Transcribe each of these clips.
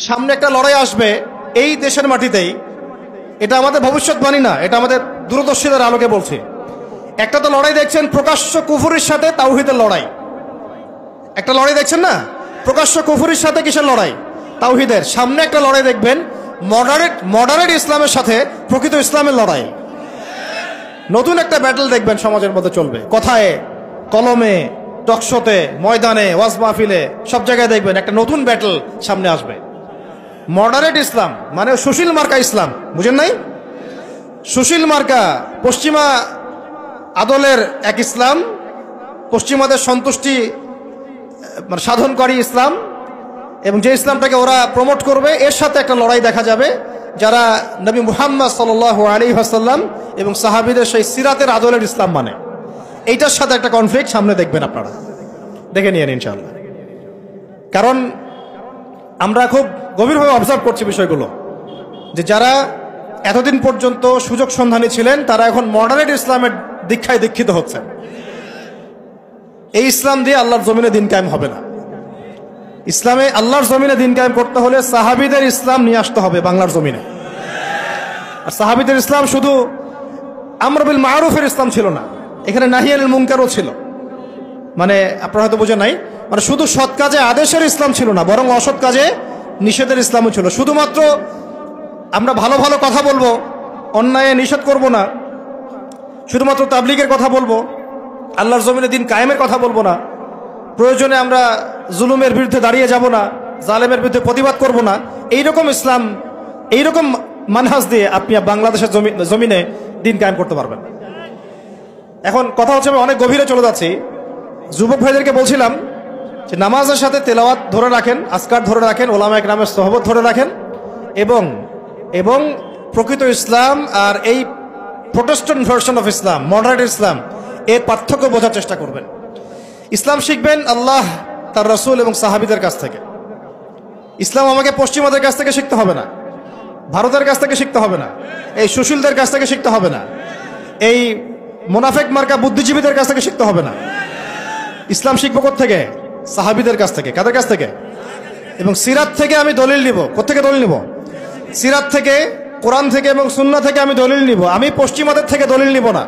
সামনে একটা লড়াই আসবে এই দেশের মাটিতেই। এটা আমাদের ভবিষ্যৎবাণী না, এটা আমাদের দূরদর্শিতার আলোকে বলছে। একটা তো লড়াই দেখছেন প্রকাশ্য কুফরের সাথে তাওহীদের লড়াই। একটা লড়াই দেখছেন না, প্রকাশ্য কুফরের সাথে কিসের লড়াই? তাওহীদের। সামনে একটা লড়াই দেখবেন মডারেট ইসলামের সাথে প্রকৃত ইসলামের লড়াই। নতুন একটা ব্যাটল দেখবেন সমাজের মধ্যে চলবে, কথায় কলমে, টকশোতে, ময়দানে, ওয়াজ মাহফিলে, সব জায়গায় দেখবেন একটা নতুন ব্যাটল সামনে আসবে। মডারেট ইসলাম মানে সুশীল মার্কা ইসলাম, বুঝেন নাই? সুশীল মার্কা পশ্চিমা আদলের এক ইসলাম, পশ্চিমাদের সন্তুষ্টি মানে সাধনকারী ইসলাম, এবং যে ইসলামটাকে ওরা প্রমোট করবে এর সাথে একটা লড়াই দেখা যাবে যারা নবী মুহাম্মদ সাল্লাল্লাহু আলাইহি ওয়াসাল্লাম এবং সাহাবীদের সেই সিরাতের আদলের ইসলাম মানে, এইটার সাথে একটা কনফ্লিক্ট সামনে দেখবেন আপনারা, দেখে নিয়েন ইনশাআল্লাহ। কারণ আমরা খুব গভীরভাবে অবজার্ভ করছি বিষয়গুলো, যে যারা এতদিন পর্যন্ত সুযোগ সন্ধানী ছিলেন তারা এখন মডারেট ইসলামের দীক্ষায় দীক্ষিত হচ্ছেন। এই ইসলাম দিয়ে আল্লাহর জমিনে দিন কায়েম হবে না। ইসলামে আল্লাহর জমিনে দিন কায়েম করতে হলে সাহাবীদের ইসলাম নিয়ে আসতে হবে বাংলার জমিনে। আর সাহাবীদের ইসলাম শুধু আমর বিল মারুফের ইসলাম ছিল না, এখানে নাহি আনিল মুনকারও ছিল। মানে আপনারা হয়তো বোঝেন নাই, মানে শুধু সৎ কাজে আদেশের ইসলাম ছিল না, বরং অসৎ কাজে নিষেধের ইসলামও ছিল। শুধুমাত্র আমরা ভালো ভালো কথা বলবো, অন্যায় নিষেধ করব না, শুধুমাত্র তাবলীগের কথা বলবো, আল্লাহর জমিনে দিন কায়েমের কথা বলবো না, প্রয়োজনে আমরা জুলুমের বিরুদ্ধে দাঁড়িয়ে যাব না, জালেমের বিরুদ্ধে প্রতিবাদ করব না, এইরকম ইসলাম, এইরকম মানহাজ দিয়ে আপনি বাংলাদেশের জমিনে দিন কায়েম করতে পারবেন। এখন কথা হচ্ছে, আমি অনেক গভীরে চলে যাচ্ছি। যুবক ভাইদেরকে বলছিলাম যে নামাজের সাথে তেলাওয়াত ধরে রাখেন, আজকার ধরে রাখেন, ওলামা ইকরামের সোহবত ধরে রাখেন, এবং প্রকৃত ইসলাম আর এই protestant version of Islam, moderate Islam, এর পার্থক্য বোঝার চেষ্টা করবেন। ইসলাম শিখবেন আল্লাহ, তার রাসূল এবং সাহাবীদের কাছ থেকে। ইসলাম আমাকে পশ্চিমাদের কাছ থেকে শিখতে হবে না, ভারতের কাছ থেকে শিখতে হবে না, এই সুশীলদের কাছ থেকে শিখতে হবে না, এই মুনাফিক মার্কা বুদ্ধিজীবীদের কাছ থেকে শিখতে হবে না। ইসলাম শিখবো কোত্থেকে? সাহাবীদের কাছ থেকে। কাদের কাছ থেকে? এবং সিরাত থেকে আমি দলিল নিব। কোত্থেকে দলিল নিব? সিরাত থেকে, কোরআন থেকে এবং সুন্নাহ থেকে আমি দলিল নিব। আমি পশ্চিমাদের থেকে দলিল নিব না।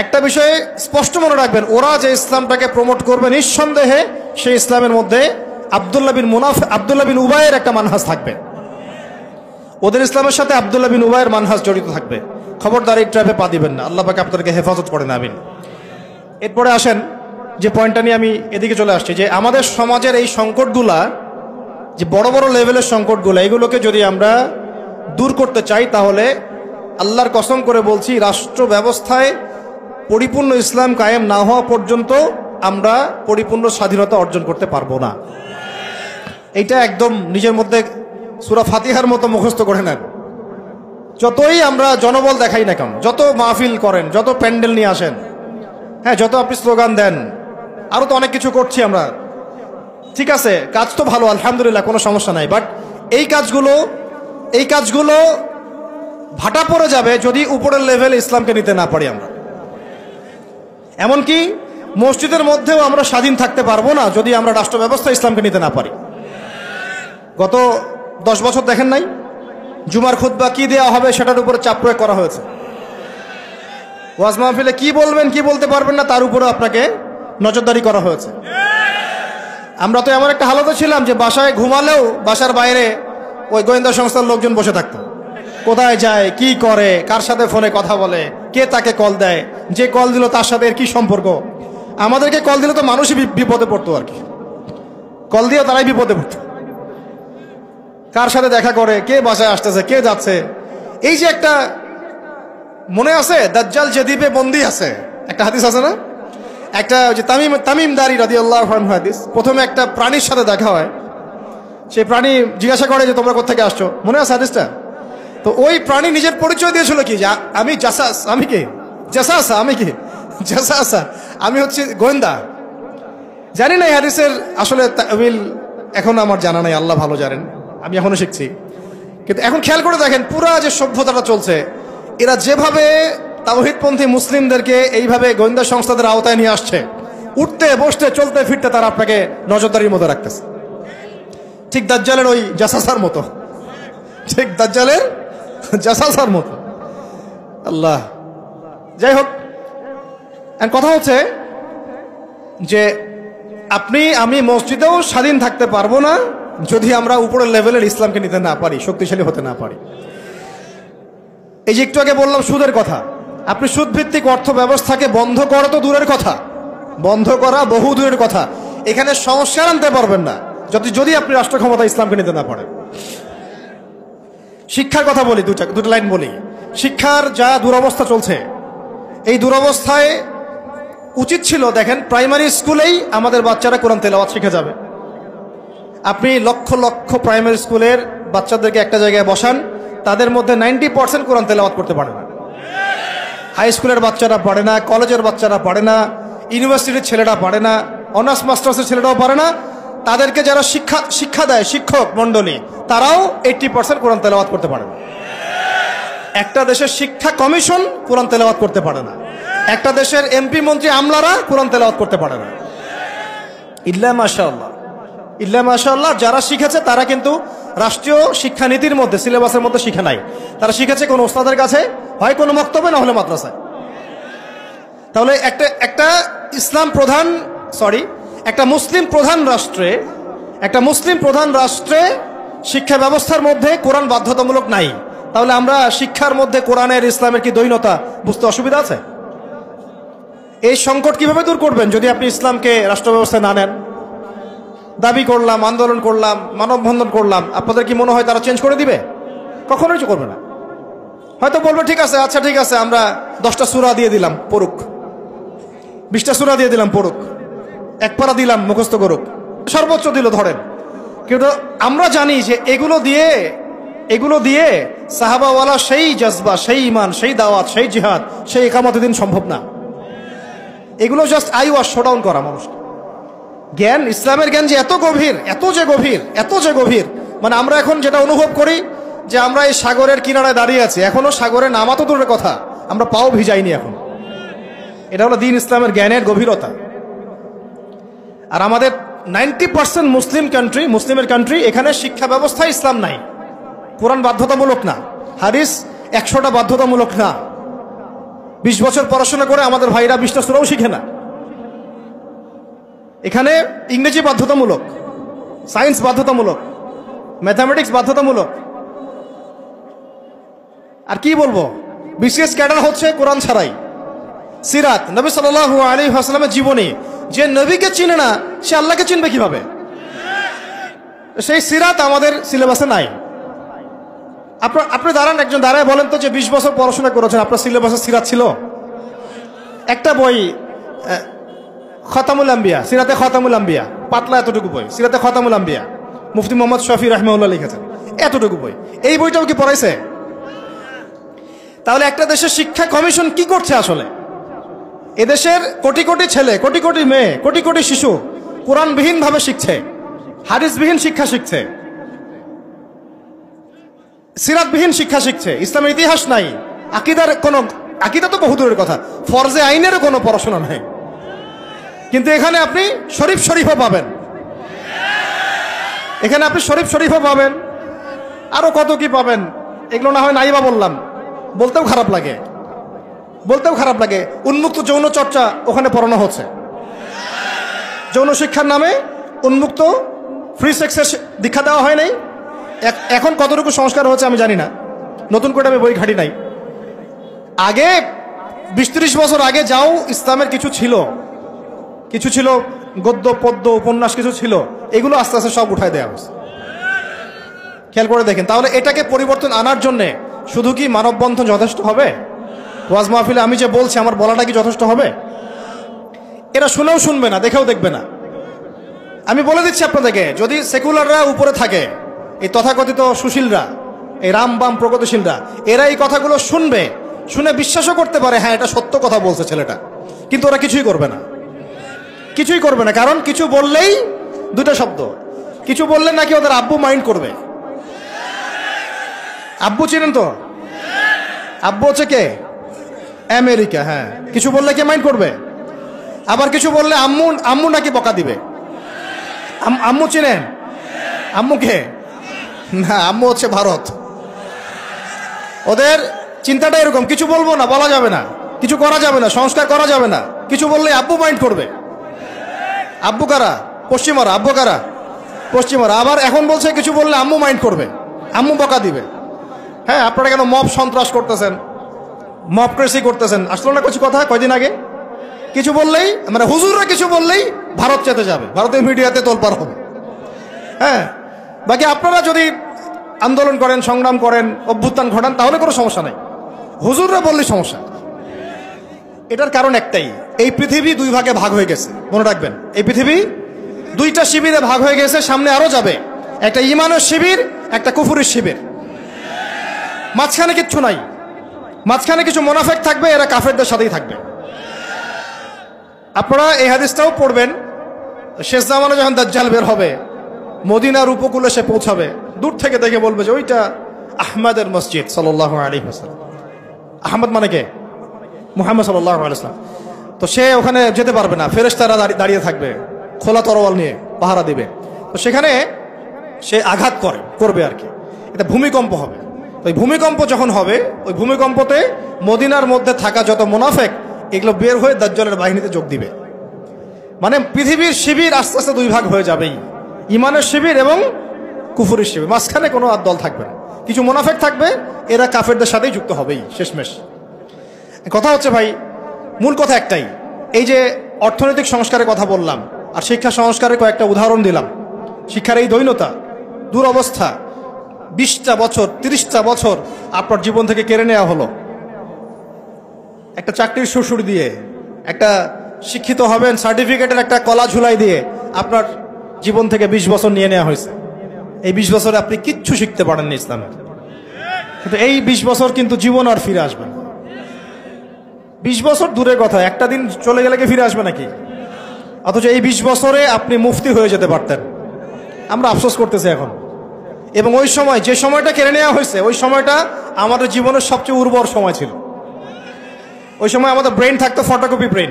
একটা বিষয়ে স্পষ্ট মনে রাখবেন, ওরা যে ইসলামটাকে প্রমোট করবে নিঃসন্দেহে সেই ইসলামের মধ্যে আব্দুল্লাহ বিন উবাইয়ের একটা মানহাজ থাকবে। ওদের ইসলামের সাথে আব্দুল্লাহ বিন উবাইয়ের মানহাজ জড়িত থাকবে। খবরদার এই ট্র্যাপে পা দিবেন না, আল্লাহ পাক আপনাদেরকে হেফাজত করেন, আমিন। এরপরে আসেন যে পয়েন্টটা নিয়ে আমি এদিকে চলে আসছি, যে আমাদের সমাজের এই সংকটগুলা, যে বড় বড় লেভেলের সংকটগুলো, এগুলোকে যদি আমরা দূর করতে চাই তাহলে আল্লাহর কসম করে বলছি, রাষ্ট্র ব্যবস্থায় পরিপূর্ণ ইসলাম কায়েম না হওয়া পর্যন্ত আমরা পরিপূর্ণ স্বাধীনতা অর্জন করতে পারবো না। এইটা একদম নিজের মধ্যে সূরা ফাতিহার মতো মুখস্থ করে নেন। যতই আমরা জনবল দেখাই না কেন, যত মাহফিল করেন, যত প্যান্ডেল নিয়ে আসেন, হ্যাঁ, যত আপনি স্লোগান দেন, আরো তো অনেক কিছু করছি আমরা, ঠিক আছে, কাজ তো ভালো, আলহামদুলিল্লাহ, কোনো সমস্যা নাই। বাট এই কাজগুলো ভাটা পড়ে যাবে যদি উপরের লেভেলে ইসলামকে নিতে না পারি আমরা। এমনকি মসজিদের মধ্যেও আমরা স্বাধীন থাকতে পারবো না যদি আমরা রাষ্ট্র ব্যবস্থা ইসলামকে নিতে না পারি। গত 10 বছর দেখেন নাই জুমার খুতবা কি দেওয়া হবে সেটার উপরে চাপ প্রয়োগ করা হয়েছে। ওয়াজ মাহফিলে কি বলবেন কি বলতে পারবেন না তার উপরে আপনাকে নজরদারি করা হয়েছে। আমরা তো এমন একটা হালতে ছিলাম যে বাসায় ঘুমালেও বাসার বাইরে ওই গোয়েন্দা সংস্থার লোকজন বসে থাকতো, কোথায় যায়, কি করে, কার সাথে ফোনে কথা বলে, কে তাকে কল দেয়, যে কল দিল তার সাথে এর কি সম্পর্ক। আমাদেরকে কল দিলে তো মানুষই বিপদে পড়তো, আর কি, কল দিয়ে তারাই বিপদে পড়তো। কার সাথে দেখা করে, কে বাসায় আসতেছে, কে যাচ্ছে। এই যে একটা মনে আছে দাজ্জাল যে দ্বীপে বন্দী আছে, একটা হাদিস আছে না, একটা যে তামিম দারি রাদিয়াল্লাহু আনহু হাদিস, প্রথমে একটা প্রাণীর সাথে দেখা হয়, সেই প্রাণী জিজ্ঞাসা করে যে তোমরা কোথা থেকে আসছো, মনে আছে হাদিসটা? তো ওই প্রাণী নিজের পরিচয় দিয়েছিল কি, যে আমি জাসাস, আমি কি জাসাসা, আমি কি জাসাসা, আমি হচ্ছে গোয়েন্দা। জানি না এই হাদিসের আসলে তাওয়িল এখন আমার জানা নাই, আল্লাহ ভালো জানেন, আমি এখনো শিখছি। কিন্তু এখন খেয়াল করে দেখেন পুরা যে সভ্যতাটা চলছে, এরা যেভাবে তাওহীদপন্থী মুসলিমদেরকে এইভাবে গোয়েন্দা সংস্থাদের আওতায় নিয়ে আসছে, উঠতে বসতে চলতে ফিরতে তারা আপনাকে নজরদারির মধ্যে রাখতেছে। ঠিক দাজ্জালের ওই জাসাসার মতো, ঠিক দাজ্জালের জাসাসার মতো। আল্লাহ, যাই হোক, কথা হচ্ছে যে আপনি আমি মসজিদেও স্বাধীন থাকতে পারবো না যদি আমরা উপরের লেভেলের ইসলামকে নিতে না পারি, শক্তিশালী হতে না পারি। এই যে একটু আগে বললাম সুদের কথা, আপনি সুদভিত্তিক অর্থ ব্যবস্থাকে বন্ধ করা তো দূরের কথা, বন্ধ করা বহু দূরের কথা, এখানে সংস্কার আনতে পারবেন না যদি আপনি রাষ্ট্র ক্ষমতা ইসলামকে নিতে না পারেন। শিক্ষার কথা বলি, দুটো লাইন বলি। শিক্ষার যা দুরবস্থা চলছে, এই দুরবস্থায় উচিত ছিল, দেখেন, প্রাইমারি স্কুলেই আমাদের বাচ্চারা কোরআন তেলাওয়াত শিখে যাবে। আপনি লক্ষ লক্ষ প্রাইমারি স্কুলের বাচ্চাদেরকে একটা জায়গায় বসান, তাদের মধ্যে 90% কোরআন তেলাওয়াত করতে পারে না। হাই স্কুলের বাচ্চারা পারে না, কলেজের বাচ্চারা পারে না, ইউনিভার্সিটির ছেলেরা পারে না, অনার্স মাস্টার্সের ছেলেরাও পারে না। তাদেরকে যারা শিক্ষা দেয়, শিক্ষক মণ্ডলী, তারাও 80% কোরআন তেলাওয়াত করতে পারে না। একটা দেশের শিক্ষা কমিশন কোরআন তেলাওয়াত করতে পারে না। একটা দেশের এমপি মন্ত্রী আমলারা কোরআন তেলাওয়াত করতে পারে না। ইল্লা মাশাআল্লাহ, ইল্লা মাশাআল্লাহ, যারা শিখেছে তারা কিন্তু রাষ্ট্রীয় শিক্ষানীতির মধ্যে, সিলেবাসের মধ্যে শিখে নাই। তারা শিখেছে কোনো ওস্তাদের কাছে, হয় কোনো মক্তবে, না হলে মাদ্রাসায়। তাহলে একটা ইসলাম প্রধান, একটা মুসলিম প্রধান রাষ্ট্রে শিক্ষা ব্যবস্থার মধ্যে কোরআন বাধ্যতামূলক নাই। তাহলে আমরা শিক্ষার মধ্যে কোরআনের ইসলামের কি দ্বৈনতা বুঝতে অসুবিধা আছে? এই সংকট কিভাবে দূর করবেন যদি আপনি ইসলামকে রাষ্ট্র ব্যবস্থায় না নেন? দাবি করলাম, আন্দোলন করলাম, মানববন্ধন করলাম, আপনাদের কি মনে হয় তারা চেঞ্জ করে দিবে? কখনোই করবে না। হয়তো বলবে ঠিক আছে, আচ্ছা ঠিক আছে, আমরা 10টা সূরা দিয়ে দিলাম পড়ুক, 20টা সূরা দিয়ে দিলাম পড়ুক, এক পারা দিলাম মুখস্থ করুক, সর্বোচ্চ দিল ধরেন। কিন্তু আমরা জানি যে এগুলো দিয়ে সাহাবাওয়ালা সেই জজবা, সেই ইমান, সেই দাওয়াত, সেই জিহাদ, সেই ইকামত দিন সম্ভব না। এগুলো জাস্ট আইওয়াশ, শোডাউন করা মানুষকে। জ্ঞান, ইসলামের জ্ঞান যে এত যে গভীর, মানে আমরা এখন যেটা অনুভব করি যে আমরা এই সাগরের কিনারায় দাঁড়িয়ে আছি, এখনো সাগরে নামা তো দূরের কথা, আমরা পাও ভিজাইনি এখন। এটা হলো দ্বীন ইসলামের জ্ঞানের গভীরতা। আর আমাদের 90% মুসলিমের কান্ট্রি, এখানে শিক্ষা ব্যবস্থা ইসলাম নাই। কোরআন বাধ্যতামূলক না, হাদিস 100টা বাধ্যতামূলক না। 20 বছর পড়াশোনা করে আমাদের ভাইরা 20টা সূরাও শিখে না। এখানে ইংরেজি বাধ্যতামূলক, সায়েন্স বাধ্যতামূলক, ম্যাথামেটিক্স বাধ্যতামূলক। আর কি বলবো, বিসিএস ক্যাডার হচ্ছে কোরআন ছাড়াই। সিরাত, নবী সাল্লাল্লাহু আলাইহি ওয়াসাল্লামের জীবনী, যে নবীকে চিনে না সে আল্লাহকে চিনবে কিভাবে? সেই সিরাত আমাদের সিলেবাসে নাই। আপনি দাঁড়ান, একজন দাঁড়ায় বলেন তো যে 20 বছর পড়াশোনা করেছেন, আপনার সিলেবাসে সিরাত ছিল? একটা বই, খতামুল আম্বিয়া, সিরাতে খতামুল আম্বিয়া, পাতলা এতটুকু বই, সিরাতে খতামুল আম্বিয়া, মুফতি মোহাম্মদ শফি রাহমাহুল্লাহ লিখেছেন, এতটুকু বই। এই বইটাও কি পড়াইছে? তাহলে একটা দেশের শিক্ষা কমিশন কি করছে আসলে? এদেশের কোটি কোটি ছেলে, কোটি কোটি মেয়ে, কোটি কোটি শিশু কোরআনবিহীন ভাবে শিখছে, হাদিসবিহীন শিক্ষা শিখছে, সিরাতবিহীন শিক্ষা শিখছে, ইসলামের ইতিহাস নাই, আকিদা তো বহু দূরের কথা, ফরজে আইনেরও কোনো পড়াশোনা নাই। কিন্তু এখানে আপনি শরীফও পাবেন, এখানে আপনি শরীফও পাবেন, আরো কত কি পাবেন। এগুলো না হয় নাইবা বললাম, বলতেও খারাপ লাগে। উন্মুক্ত যৌন চর্চা ওখানে পড়ানো হচ্ছে, যৌন শিক্ষার নামে উন্মুক্ত ফ্রি সেক্সের দীক্ষা দেওয়া হয় নাই। এখন কতটুকু সংস্কার হচ্ছে আমি জানি না, নতুন করে আমি বই ঘাটি নাই। আগে 20-30 বছর আগে যাও ইসলামের কিছু ছিল, গদ্য পদ্য উপন্যাস কিছু ছিল, এগুলো আস্তে আস্তে সব উঠায় দেওয়া হয়েছে। খেয়াল করে দেখেন। তাহলে এটাকে পরিবর্তন আনার জন্যে শুধু কি মানববন্ধন যথেষ্ট হবে? ওয়াজ মাহফিলে আমি যে বলছি, আমার বলাটা কি যথেষ্ট হবে? এরা শুনেও শুনবে না, দেখেও দেখবে না। আমি বলে দিচ্ছি আপনাদেরকে, যদি সেকুলাররা উপরে থাকে, এই তথাকথিত সুশীলরা, এই রাম বাম প্রগতিশীলরা, এরা এই কথাগুলো শুনে বিশ্বাসও করতে পারে, হ্যাঁ এটা সত্য কথা বলছে ছেলেটা, কিন্তু ওরা কিছুই করবে না। কারণ কিছু বললেই দুটো শব্দ, কিছু বললে নাকি ওদের আব্বু মাইন্ড করবে। আব্বু চিনেন তো? আব্বু হচ্ছে কে? আমেরিকা। হ্যাঁ, কিছু বললে কে মাইন্ড করবে? আবার কিছু বললে আম্মু নাকি বকা দিবে। আম্মু চিনেন? আম্মুকে না, আম্মু হচ্ছে ভারত। ওদের চিন্তাটা এরকম, কিছু বলবো না, বলা যাবে না, কিছু করা যাবে না, সংস্কার করা যাবে না, কিছু বললে আব্বু মাইন্ড করবে। আব্বু কারা? পশ্চিমারা। আব্বু কারা? পশ্চিমারা। আবার এখন বলছে কিছু বললে আম্মু মাইন্ড করবে, আম্মু বকা দিবে। হ্যাঁ, আপনারা কেন মব সন্ত্রাস করতেছেন, মবক্রেসি করতেছেন? আসলো না কিছু কথা কয়দিন আগে? কিছু বললেই, মানে হুজুররা কিছু বললেই ভারত চেতে যাবে, ভারতের মিডিয়াতে তোলপাড় হবে। হ্যাঁ, বাকি আপনারা যদি আন্দোলন করেন, সংগ্রাম করেন, অভ্যুত্থান ঘটান, তাহলে কোনো সমস্যা নাই। হুজুররা বললেই সমস্যা। এটার কারণ একটাই, এই পৃথিবী দুই ভাগে ভাগ হয়ে গেছে। মনে রাখবেন, এই পৃথিবী দুইটা শিবিরে ভাগ হয়ে গেছে, সামনে আরো যাবে। একটা ঈমানের শিবির, একটা কুফুরের শিবির। মাঝখানে কিচ্ছু নাই, মাঝখানে কিছু মুনাফিক থাকবে, এরা কাফেরদের সাথেই থাকবে। আপনারা এই হাদিসটাও পড়বেন, শেষ জামানে যখন দাজ্জাল বের হবে, মদিনার উপকূলে সে পৌঁছাবে, দূর থেকে দেখে বলবে যে ওইটা আহমদের মসজিদ সাল্লাল্লাহু আলাইহি ওয়াসাল্লাম। আহমদ মানে কে? মুহাম্মদ সাল্লাল্লাহু আলাইহি ওয়াসাল্লাম। তো সে ওখানে যেতে পারবে না, ফেরেশতারা দাঁড়িয়ে থাকবে খোলা তরোয়াল নিয়ে, পাহারা দিবে। তো সেখানে সে আঘাত করবে আর কি, এটা ভূমিকম্প হবে। তো ওই ভূমিকম্প যখন হবে, ওই ভূমিকম্পতে মদিনার মধ্যে থাকা যত মুনাফিক, এগুলো বের হয়ে দাজ্জালের বাহিনীতে যোগ দিবে। মানে পৃথিবীর শিবির আস্তে আস্তে দুই ভাগ হয়ে যাবেই, ঈমানের শিবির এবং কুফুরের শিবির। মাঝখানে কোনো আর দল থাকবে না, কিছু মুনাফিক থাকবে, এরা কাফেরদের সাথেই যুক্ত হবেই শেষমেশ। কথা হচ্ছে ভাই, মূল কথা একটাই, এই যে অর্থনৈতিক সংস্কারের কথা বললাম আর শিক্ষা সংস্কারের কয়েকটা উদাহরণ দিলাম। শিক্ষার এই দৈন্যতা, দুরবস্থা, 20টা বছর 30টা বছর আপনার জীবন থেকে কেড়ে নেওয়া হলো একটা চাকরির সুরসুর দিয়ে, একটা শিক্ষিত হবেন সার্টিফিকেটের একটা কলা ঝুলাই দিয়ে আপনার জীবন থেকে 20 বছর নিয়ে নেওয়া হয়েছে। এই 20 বছরে আপনি কিচ্ছু শিখতে পারেননি ইসলামের। কিন্তু এই 20 বছর কিন্তু জীবন আর ফিরে আসবে না। 20 বছর দূরের কথা, একটা দিন চলে গেলে কি ফিরে আসবে নাকি? অথচ এই 20 বছরে আপনি মুফতি হয়ে যেতে পারতেন। আমরা আফসোস করতেছি এখন। এবং ওই সময়, যে সময়টা কেড়ে নেওয়া হয়েছে, ওই সময়টা আমাদের জীবনের সবচেয়ে উর্বর সময় ছিল। ওই সময় আমাদের ব্রেন থাকতো ফটোকপি ব্রেন,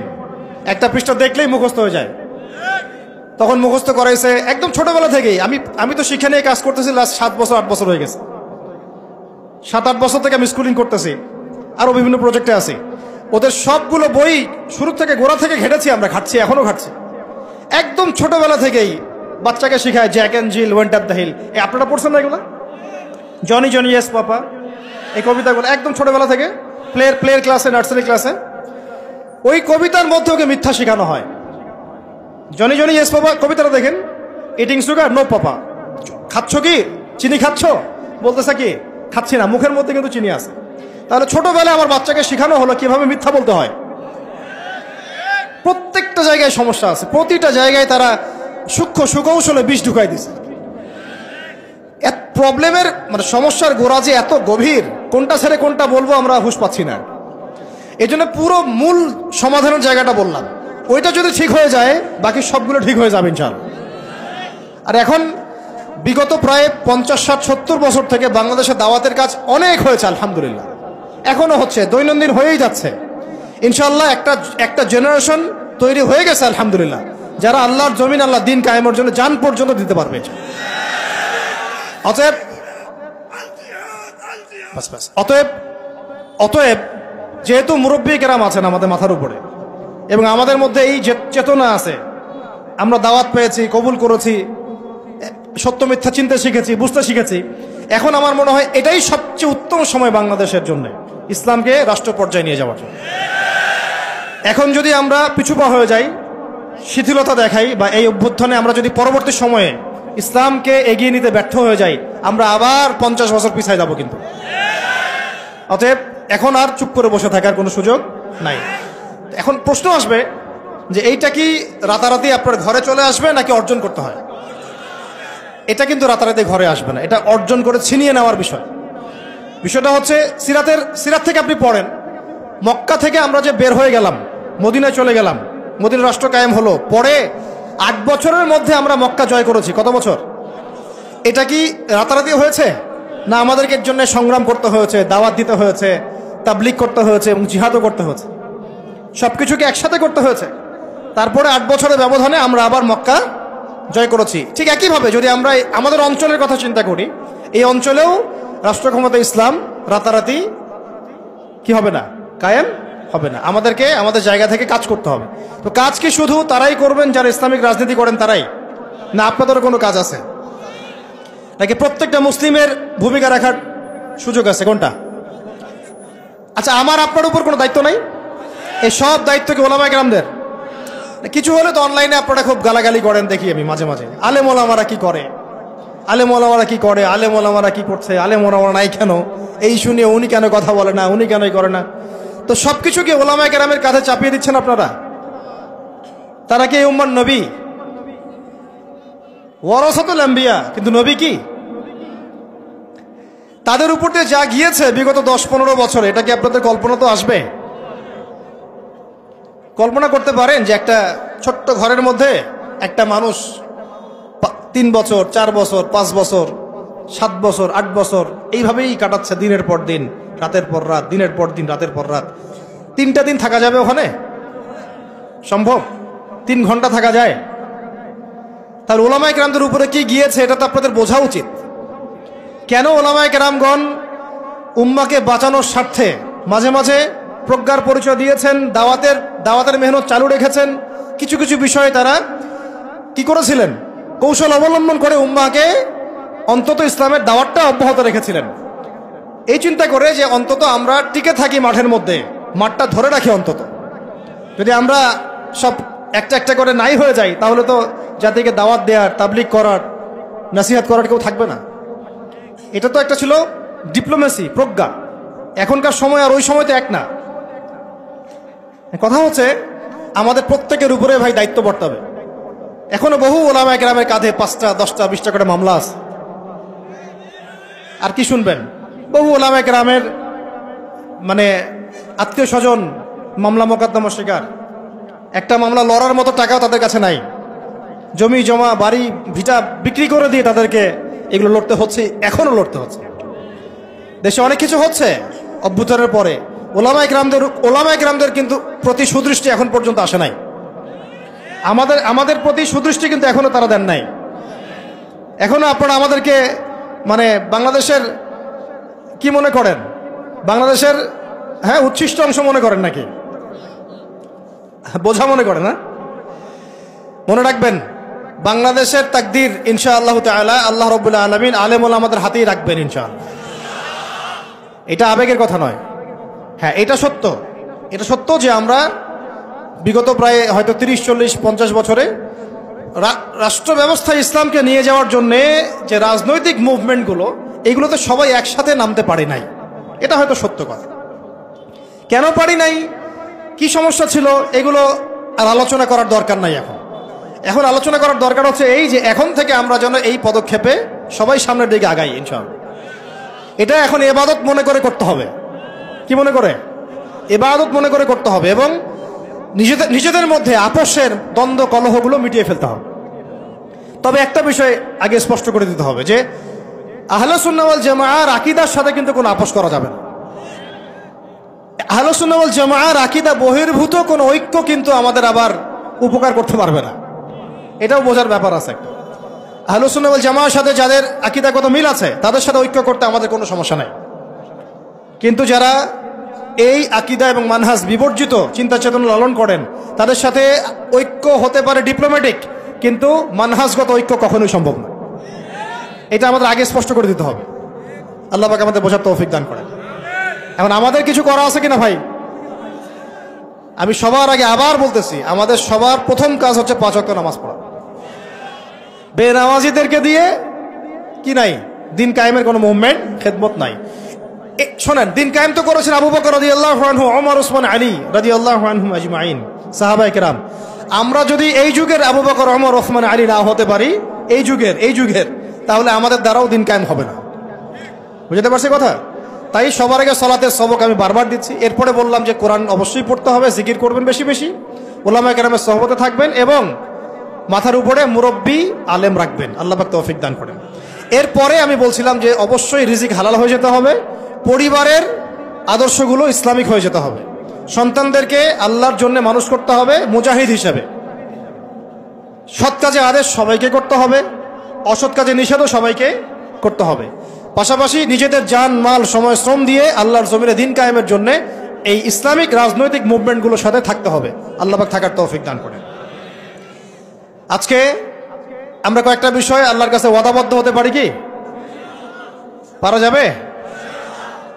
একটা পৃষ্ঠা দেখলেই মুখস্থ হয়ে যায়। তখন মুখস্থ করাইছে একদম ছোটবেলা থেকেই। আমি তো শিক্ষা নিয়ে কাজ করতেছি লাস্ট 7 বছর 8 বছর হয়ে গেছে। 7-8 বছর থেকে আমি স্কুলিং করতেছি, আরো বিভিন্ন প্রজেক্টে আছি। ওদের সবগুলো বই শুরু থেকে গোড়া থেকে ঘেটেছি আমরা, ঘাটছি, এখনো ঘাটছি। একদম ছোটবেলা থেকেই বাচ্চাকে শেখায় Jack and Jill went up the hill. আপনারা পড়ছেন না এগুলো? জনি জনি ইয়েস পাপা, এই কবিতাগুলো একদম ছোটবেলা থেকে প্লেয়ার ক্লাসে, নার্সারি ক্লাসে ওই কবিতার মধ্যে ওকে মিথ্যা শেখানো হয়। জনি জনি ইয়েস পাপা কবিতাটা দেখেন, ইটিং সুগার নো পাপা, খাচ্ছ কি চিনি খাচ্ছ, বলতেছে কি খাচ্ছি না, মুখের মধ্যে কিন্তু চিনি আছে। তাহলে ছোটবেলায় আমার বাচ্চাকে শেখানো হলো কিভাবে মিথ্যা বলতে হয়। প্রত্যেকটা জায়গায় সমস্যা আছে, প্রতিটা জায়গায় তারা সূক্ষ্ম সুকৌশলে বিষ ঢুকাই দিছে। প্রবলেমের মানে সমস্যার গোড়া যে এত গভীর, কোনটা ছেড়ে কোনটা বলবো আমরা হুঁশ পাচ্ছি না। এই জন্য পুরো মূল সমাধানের জায়গাটা বললাম, ওইটা যদি ঠিক হয়ে যায় বাকি সবগুলো ঠিক হয়ে যাবে ইনশাআল্লাহ। আর এখন বিগত প্রায় 50, 60, 70 বছর থেকে বাংলাদেশে দাওয়াতের কাজ অনেক হয়েছে আলহামদুলিল্লাহ, এখনো হচ্ছে, দৈনন্দিন হয়েই যাচ্ছে ইনশাআল্লাহ। একটা জেনারেশন তৈরি হয়ে গেছে আলহামদুলিল্লাহ, যারা আল্লাহর জমিন, আল্লাহ দিন কায়েমের জন্য জান পর্যন্ত দিতে পারবে। অতএব যেহেতু মুরব্বী কেরাম আছেন আমাদের মাথার উপরে এবং আমাদের মধ্যে এই চেতনা আছে, আমরা দাওয়াত পেয়েছি, কবুল করেছি, সত্য মিথ্যা চিনতে শিখেছি, বুঝতে শিখেছি, এখন আমার মনে হয় এটাই সবচেয়ে উত্তম সময় বাংলাদেশের জন্য ইসলামকে রাষ্ট্র পর্যায়ে নিয়ে যাওয়ার জন্য। এখন যদি আমরা পিছুপা হয়ে যাই, শিথিলতা দেখাই, বা এই অভ্যুত্থানে আমরা যদি পরবর্তী সময়ে ইসলামকে এগিয়ে নিতে ব্যর্থ হয়ে যাই, আমরা আবার 50 বছর পিছায় যাব কিন্তু। অতএব এখন আর চুপ করে বসে থাকার কোনো সুযোগ নাই। এখন প্রশ্ন আসবে যে এইটা কি রাতারাতি আপনার ঘরে চলে আসবে নাকি অর্জন করতে হয়? এটা কিন্তু রাতারাতি ঘরে আসবে না, এটা অর্জন করে ছিনিয়ে নেওয়ার বিষয়। বিষয়টা হচ্ছে সিরাত থেকে আপনি পড়েন, মক্কা থেকে আমরা যে বের হয়ে গেলাম, মদিনায় চলে গেলাম, মদিনা রাষ্ট্র কায়েম হলো, পরে 8 বছরের মধ্যে আমরা মক্কা জয় করেছি। কত বছর? এটা কি রাতারাতি হয়েছে? না আমাদেরকে এর জন্য সংগ্রাম করতে হয়েছে, দাওয়াত দিতে হয়েছে, তাবলীগ করতে হয়েছে এবং জিহাদও করতে হয়েছে, সবকিছুকে একসাথে করতে হয়েছে। তারপরে 8 বছরের ব্যবধানে আমরা আবার মক্কা জয় করেছি। ঠিক একইভাবে যদি আমরা আমাদের অঞ্চলের কথা চিন্তা করি, এই অঞ্চলেও রাষ্ট্র ক্ষমতা ইসলাম রাতারাতি কি হবে না, কায়েম হবে না। আমাদেরকে আমাদের জায়গা থেকে কাজ করতে হবে। তো কাজ কি শুধু তারাই করবেন যারা ইসলামিক রাজনীতি করেন তারাই, না আপনাদেরও কোনো কাজ আছে নাকি প্রত্যেকটা মুসলিমের ভূমিকা রাখার সুযোগ আছে? কোনটা? আচ্ছা, আমার আপনার উপর কোনো দায়িত্ব নাই? এই সব দায়িত্ব কি ওলামায়ে কেরামদের? কিছু হলে তো অনলাইনে আপনারা খুব গালাগালি করেন, দেখি আমি মাঝে মাঝে, আলেম ওলামারা কি করে, আলেম ওলামারা কি করে, আলেম ওলামারা কি করছে, আলেম ওলামারা নাই কেন, এই শুনিয়ে উনি কেন কথা বলে না, উনি কেনই করে না। তো সবকিছু কি ওলামায়ে কেরামের কাঁধে চাপিয়ে দিচ্ছেন আপনারা? তারা কি এই উম্মার নবী? ওয়ারাসাতুল আম্বিয়া, কিন্তু নবী কি? তাদের উপর দিয়ে যা গিয়েছে বিগত 10-15 বছরে, এটা কি আপনাদের কল্পনা তো আসবে? কল্পনা করতে পারেন যে একটা ছোট্ট ঘরের মধ্যে একটা মানুষ 3 বছর, 4 বছর, 5 বছর, 7 বছর, 8 বছর এইভাবেই কাটাচ্ছে, দিনের পর দিন, রাতের পর রাত, দিনের পর দিন, রাতের পর রাত। 3টা দিন থাকা যাবে ওখানে? সম্ভব? 3 ঘন্টা থাকা যায়? তার ওলামায়ে কেরামদের উপরে কি গিয়েছে এটা তো আপনাদের বোঝা উচিত। কেন ওলামায়ে কেরামগণ উম্মাকে বাঁচানোর স্বার্থে মাঝে মাঝে প্রজ্ঞার পরিচয় দিয়েছেন, দাওয়াতের মেহনত চালু রেখেছেন। কিছু কিছু বিষয়ে তারা কি করেছিলেন, কৌশল অবলম্বন করে উম্মাকে অন্তত ইসলামের দাওয়াতটা অব্যাহত রেখেছিলেন, এই চিন্তা করে যে অন্তত আমরা টিকে থাকি মাঠের মধ্যে, মাঠটা ধরে রাখি। অন্তত যদি আমরা সব একটা একটা করে নাই হয়ে যাই, তাহলে তো জাতিকে দাওয়াত দেওয়ার, তাবলিগ করার, নসিহত করার কেউ থাকবে না। এটা তো একটা ছিল ডিপ্লোমেসি, প্রজ্ঞা। এখনকার সময় আর ওই সময় তো এক না। কথা হচ্ছে আমাদের প্রত্যেকের উপরে ভাই দায়িত্ব বর্তাবে। এখনো বহু ওলামায়ে কেরামের কাঁধে 5টা, 10টা, 20টা করে মামলা আছে। আর কি শুনবেন? বহু ওলামায়ে কেরামের মানে আত্মীয় স্বজন মামলা মোকদ্দমার শিকার। একটা মামলা লড়ার মতো টাকাও তাদের কাছে নাই। জমি জমা, বাড়ি ভিটা বিক্রি করে দিয়ে তাদেরকে এগুলো লড়তে হচ্ছে, এখনো লড়তে হচ্ছে। দেশে অনেক কিছু হচ্ছে অভ্যুত্থানের পরে, ওলামায়ে কেরামদের কিন্তু প্রতি সুদৃষ্টি এখন পর্যন্ত আসে নাই। আমাদের প্রতি সুদৃষ্টি কিন্তু এখনো তারা দেন নাই। এখনো আপনারা আমাদেরকে মানে বাংলাদেশের কি মনে করেন? বাংলাদেশের উচ্ছিষ্ট অংশ মনে করেন নাকি? বোঝা মনে করেন না? মনে রাখবেন, বাংলাদেশের তাকদীর ইনশাআল্লাহ তাআলা আল্লাহ রাব্বুল আলামিন আলেম ওলামাদের হাতেই রাখবেন ইনশাআল্লাহ। এটা আবেগের কথা নয়। হ্যাঁ, এটা সত্য। এটা সত্য যে আমরা বিগত প্রায় হয়তো 30-40-50 বছরে রাষ্ট্র ব্যবস্থা ইসলামকে নিয়ে যাওয়ার জন্যে যে রাজনৈতিক মুভমেন্টগুলো, এগুলোতে সবাই একসাথে নামতে পারে নাই। এটা হয়তো সত্য কথা। কেন পারি নাই, কি সমস্যা ছিল, এগুলো আর আলোচনা করার দরকার নাই। এখন আলোচনা করার দরকার হচ্ছে এই যে এখন থেকে আমরা যেন এই পদক্ষেপে সবাই সামনের দিকে আগাই ইনশাআল্লাহ। এটা এখন ইবাদত মনে করে করতে হবে। কি মনে করে? ইবাদত মনে করে করতে হবে। এবং নিজেদের মধ্যে আপোষের দ্বন্দ্ব কলহগুলো মিটিয়ে ফেলতে হবে। তবে একটা বিষয় আগে স্পষ্ট করে দিতে হবে যে আহলুস সুন্নাহ ওয়াল জামাআর আকীদার সাথে কিন্তু কোনো আপোষ করা যাবে না। আহলুস সুন্নাহ ওয়াল জামাআর আকীদা বহির্ভূত কোনো ঐক্য কিন্তু আমাদের আবার উপকার করতে পারবে না। এটাও বোঝার ব্যাপার আছে। আহলুস সুন্নাহ ওয়াল জামাআর সাথে যাদের আকীদাগত মিল আছে তাদের সাথে ঐক্য করতে আমাদের কোনো সমস্যা নাই। কিন্তু যারা এই আকীদা এবং মানহাজ বিবর্জিত চিন্তা চেতনা লালন করেন, তাদের সাথে ঐক্য হতে পারে ডিপ্লোম্যাটিক, কিন্তু মানহাজগত ঐক্য কখনোই সম্ভব না। এটা আমাদের আগে স্পষ্ট করে দিতে হবে। আল্লাহ পাক আমাদের বোঝার তৌফিক দান করেন। এখন আমাদের কিছু করা আছে কিনা ভাই? আমি সবার আগে আবার বলতেছি, আমাদের সবার প্রথম কাজ হচ্ছে 5 ওয়াক্ত নামাজ পড়া। বেনামাজিদেরকে দিয়ে কি নাই, দিন কায়েমের কোনো মুভমেন্ট, খেদমত নাই। শোনেন, দিন কায়েম তো করেছেন আবু বকর রাদিয়াল্লাহু আনহু, ওমর, ওসমান, আলী রাদিয়াল্লাহু আনহুম আজমাইন, সাহাবায়ে কেরাম। আমরা যদি এই যুগের আবু বকর, ওমর, ওসমান, আলী না হতে পারি, এই যুগের, তাহলে আমাদের দ্বারাও দিন কায়েম হবে না। বুঝতে পারছি কথা? তাই সবার আগে সালাতের সবক আমি বারবার দিচ্ছি। এরপরে বললাম যে কোরআন অবশ্যই পড়তে হবে, জিকির করবেন বেশি বেশি, উলামায়ে কেরামের সোহবতে থাকবেন এবং মাথার উপরে মুরব্বী আলেম রাখবেন। আল্লাহ পাক তৌফিক দান করেন। এরপরে আমি বলছিলাম যে অবশ্যই রিজিক হালাল হয়ে যেতে হবে, পরিবারের আদর্শগুলো ইসলামিক হয়ে যেতে হবে, সন্তানদেরকে আল্লাহর জন্য মানুষ করতে হবে মুজাহিদ হিসেবে। সৎ কাজে আদেশ সবাইকে করতে হবে, অসৎ কাজে নিষেধও সবাইকে করতে হবে। পাশাপাশি নিজেদের জান মাল সময় শ্রম দিয়ে আল্লাহর জমিনে দিন কায়েমের জন্য এই ইসলামিক রাজনৈতিক মুভমেন্টগুলোর সাথে থাকতে হবে। আল্লাহ পাক থাকার তৌফিক দান করেন। আজকে আমরা কয়েকটা বিষয় আল্লাহর কাছে ওয়াদাবদ্ধ হতে পারি কি? পারা যাবে?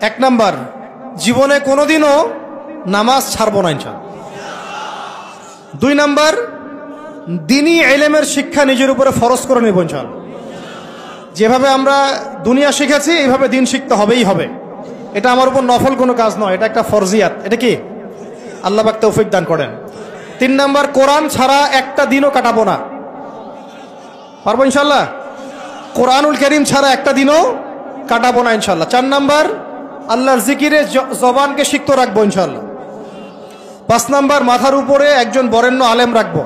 1 নাম্বার, জীবনে কোনোদিনও নামাজ ছাড়বো না ইনশাআল্লাহ। 2 নাম্বার, দ্বীনি ইলমের শিক্ষা নিজের উপরে ফরজ করে নেব ইনশাআল্লাহ। যেভাবে আমরা দুনিয়া শিখেছি এইভাবে দিন শিখতে হবেই হবে। এটা আমার উপর নফল কোনো কাজ নয়, এটা একটা ফরজিয়াত। এটা কি? আল্লাহ পাক তৌফিক দান করেন। 3 নাম্বার, কোরআন ছাড়া একটা দিনও কাটাবো না। পারবো ইনশাআল্লাহ? কোরআনুল কারীম ছাড়া একটা দিনও কাটাবো না ইনশাআল্লাহ। 4 নাম্বার, আল্লাহর জিকিরে জবানকে সিক্ত রাখবো ইনশাআল্লাহ। 5 নাম্বার, মাথার উপরে একজন বরেণ্য আলেম রাখবো,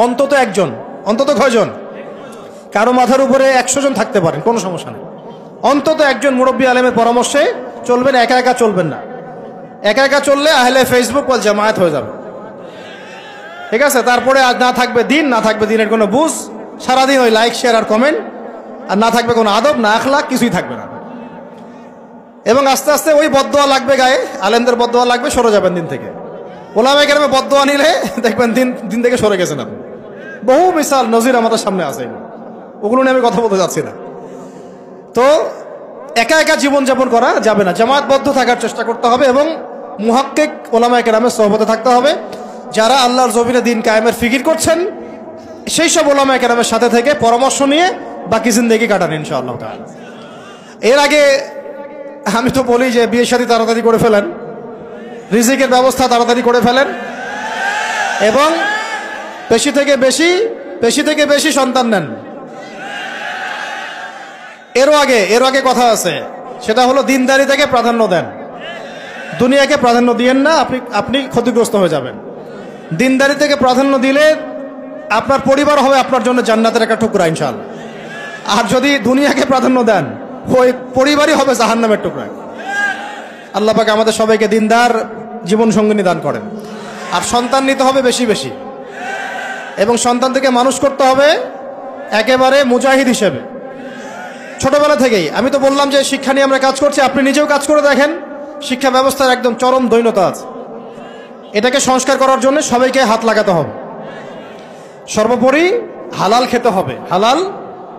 অন্তত একজন। অন্তত কয়জন? কারো মাথার উপরে 100 জন থাকতে পারেন, কোনো সমস্যা নেই। অন্তত একজন মুরব্বী আলেমের পরামর্শে চলবেন, একা একা চলবেন না। একা একা চললে আহলে ফেসবুক ওয়াল জামায়াত হয়ে যাবে, ঠিক আছে? তারপরে আজ না থাকবে দিন, না থাকবে দিনের কোনো বুঝ, সারাদিন ওই লাইক শেয়ার আর কমেন্ট, আর না থাকবে কোনো আদব, না আখলাক, কিছুই থাকবে না। এবং আস্তে আস্তে ওই বদদোয়া লাগবে গায়ে, আলেমদের বদদোয়া লাগবে, সরে যাবেন দিন থেকে। ওলামায়ে কেরামে বদদোয়া নিলে দেখবেন দিন থেকে সরে গেছেন আপনি। বহু মিসাল নজির আমাদের সামনে আছে, ওগুলো নিয়ে আমি কথা বলতে যাচ্ছি না। তো একা একা জীবনযাপন করা যাবে না, জামায়াতবদ্ধ থাকার চেষ্টা করতে হবে এবং মুহাক্কিক ওলামায়ে কেরামের সোহবতে থাকতে হবে। যারা আল্লাহর জমিনে দিন কায়েমের ফিকির করছেন সেই সব ওলামায়ে কেরামের সাথে থেকে পরামর্শ নিয়ে বাকি জিন্দেগি কাটান ইনশাআল্লাহ তাআলা। এর আগে আমি তো বলি যে বিয়ে শাদী তাড়াতাড়ি করে ফেলেন, রিজিকের ব্যবস্থা তাড়াতাড়ি করে ফেলেন এবং বেশি থেকে বেশি সন্তান নেন। এরও আগে কথা আছে, সেটা হলো দিনদারিতাকে প্রাধান্য দেন, দুনিয়াকে প্রাধান্য দিয়েন না, আপনি ক্ষতিগ্রস্ত হয়ে যাবেন। দিনদারিতাকে প্রাধান্য দিলে আপনার পরিবার হবে আপনার জন্য জান্নাতের একটা টুকরা ইনশাআল্লাহ। আর যদি দুনিয়াকে প্রাধান্য দেন, ওই পরিবারই হবে জাহান্নামের টুকরা। আল্লাহ পাক আমাদের সবাইকে দিনদার জীবন সঙ্গিনী দান করেন। আর সন্তান নিতে হবে বেশি বেশি, এবং সন্তান থেকে মানুষ করতে হবে একেবারে মুজাহিদ হিসেবে ছোটবেলা থেকেই। আমি তো বললাম যে শিক্ষা নিয়ে আমরা কাজ করছি, আপনি নিজেও কাজ করে দেখেন। শিক্ষা ব্যবস্থার একদম চরম দৈন্যতা আছে, এটাকে সংস্কার করার জন্য সবাইকে হাত লাগাতে হবে। সর্বোপরি হালাল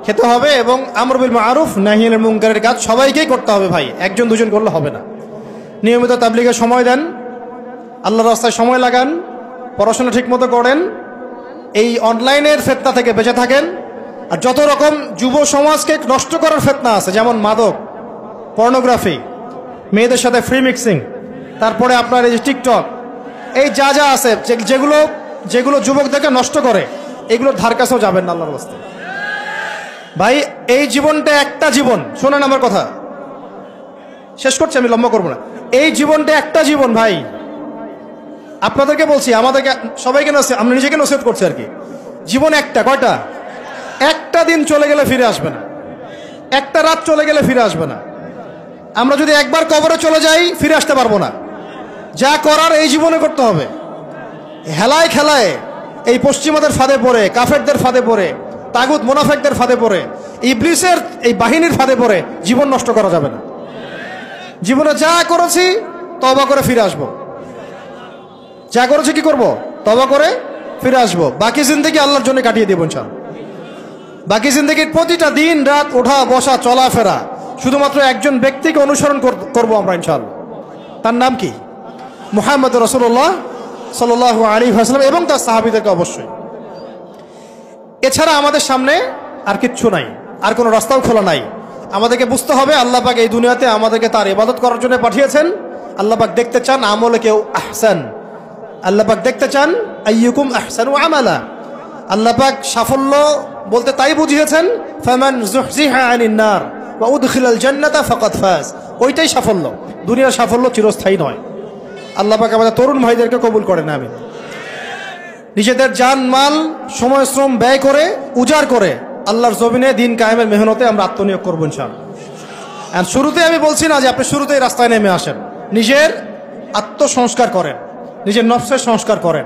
খেতে হবে এবং আমর বিল মারুফ নাহি আনিল মুনকারের কাজ সবাইকেই করতে হবে ভাই, একজন দুজন করলে হবে না। নিয়মিত তাবলীগে সময় দেন, আল্লাহর রাস্তায় সময় লাগান, পড়াশোনা ঠিকমতো করেন, এই অনলাইনের ফিতনা থেকে বেঁচে থাকেন। আর যত রকম যুব সমাজকে নষ্ট করার ফিতনা আছে, যেমন মাদক, পর্নোগ্রাফি, মেয়েদের সাথে ফ্রি মিক্সিং, তারপরে আপনার এই যে টিকটক, এই যা আছে যেগুলো যুবকদেরকে নষ্ট করে, এগুলোর ধার কাছেও যাবেন না আল্লাহর রাস্তায় ভাই। এই জীবনটা একটা জীবন, শোনেন আমার কথা, শেষ করছি, আমি লম্বা করবো না। এই জীবনটা একটা জীবন ভাই, আপনাদেরকে বলছি, আমাদেরকে সবাইকে আমরা নিজেকে নসিহত করছি আর কি। জীবন একটা, কয়টা? একটা দিন চলে গেলে ফিরে আসবে না, একটা রাত চলে গেলে ফিরে আসবে না। আমরা যদি একবার কবরে চলে যাই ফিরে আসতে পারবো না। যা করার এই জীবনে করতে হবে। হেলায় খেলায় এই পশ্চিমাদের ফাঁদে পড়ে, কাফেরদের ফাঁদে পড়ে, তাগুত মুনাফিকদের ফাঁদে পড়ে, ইবলিসের এই বাহিনীর ফাঁদে পড়ে জীবন নষ্ট করা যাবে না। জীবনে যা করেছি তওবা করে ফিরে আসবো, যা করেছি কি করব? তওবা করে ফিরে আসবো। বাকি জিন্দেগি আল্লাহর জন্য কাটিয়ে দেব ইনশাআল্লাহ। বাকি জিন্দেগির প্রতিটা দিন রাত, ওঠা বসা চলাফেরা শুধুমাত্র একজন ব্যক্তিকে অনুসরণ করবো আমরা ইনশাআল্লাহ। তার নাম কি? মুহাম্মদ রাসূলুল্লাহ সাল্লাল্লাহু আলাইহি ওয়াসাল্লাম এবং তার সাহাবীদেরকে অবশ্যই। এছাড়া আমাদের সামনে আর কিচ্ছু নাই, আর কোনো রাস্তাও খোলা নাই। আমাদেরকে বুঝতে হবে আল্লাহ পাক এই দুনিয়াতে আমাদেরকে তার ইবাদত করার জন্য পাঠিয়েছেন। আল্লাহ পাক দেখতে চান আমলে কেউ আহসান, আল্লাহ পাক দেখতে চান আইয়ুকুম আহসানু আমালা। আল্লাহ পাক সাফল্য বলতে তাই বুঝিয়েছেন ফামান যুহজিহা আনিন নার ওয়া উদখিলাল জান্নাতা ফাকাদ ফাজ, ওইটাই সাফল্য। দুনিয়ার সাফল্য চিরস্থায়ী নয়। আল্লাহ পাক আমাদের তরুণ ভাইদেরকে কবুল করেন, আমিন। নিজেদের জান মাল সময় শ্রম ব্যয় করে উজাড় করে আল্লাহর জমিনে দিন কায়েমের মেহনতে আমরা আত্মনিয়োগ করবো ইনশাআল্লাহ। আর শুরুতে আমি বলছি না যে আপনি শুরুতেই রাস্তায় নেমে আসেন, নিজের আত্মসংস্কার করেন, নিজের নফসের সংস্কার করেন,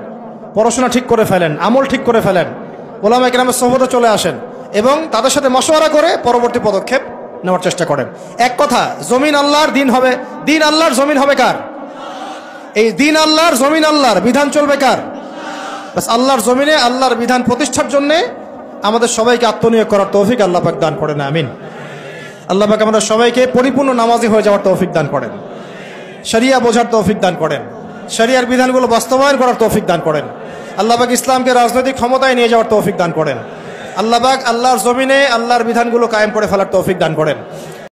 পড়াশোনা ঠিক করে ফেলেন, আমল ঠিক করে ফেলেন, ওলামা কেরামের সোহবতে চলে আসেন এবং তাদের সাথে মশওয়ারা করে পরবর্তী পদক্ষেপ নেওয়ার চেষ্টা করেন। এক কথা, জমিন আল্লাহর, দিন হবে, দিন আল্লাহর, জমিন হবে কার? এই দিন আল্লাহর, জমিন আল্লাহর, বিধান চলবে কার? বাস আল্লাহর জমিনে আল্লাহর বিধান প্রতিষ্ঠার জন্য আমাদের সবাইকে আত্মনিয়োগ করার তৌফিক আল্লাহ পাক দান করেন, আমিন। আল্লাহ পাক আমাদের সবাইকে পরিপূর্ণ নামাজি হয়ে যাওয়ার তৌফিক দান করেন, শরিয়া বোঝার তৌফিক দান করেন, শরিয়ার বিধানগুলো বাস্তবায়ন করার তৌফিক দান করেন। আল্লাহ পাক ইসলামকে রাজনৈতিক ক্ষমতায় নিয়ে যাওয়ার তৌফিক দান করেন। আল্লাহ পাক আল্লাহর জমিনে আল্লাহর বিধানগুলো কায়েম করে ফেলার তৌফিক দান করেন।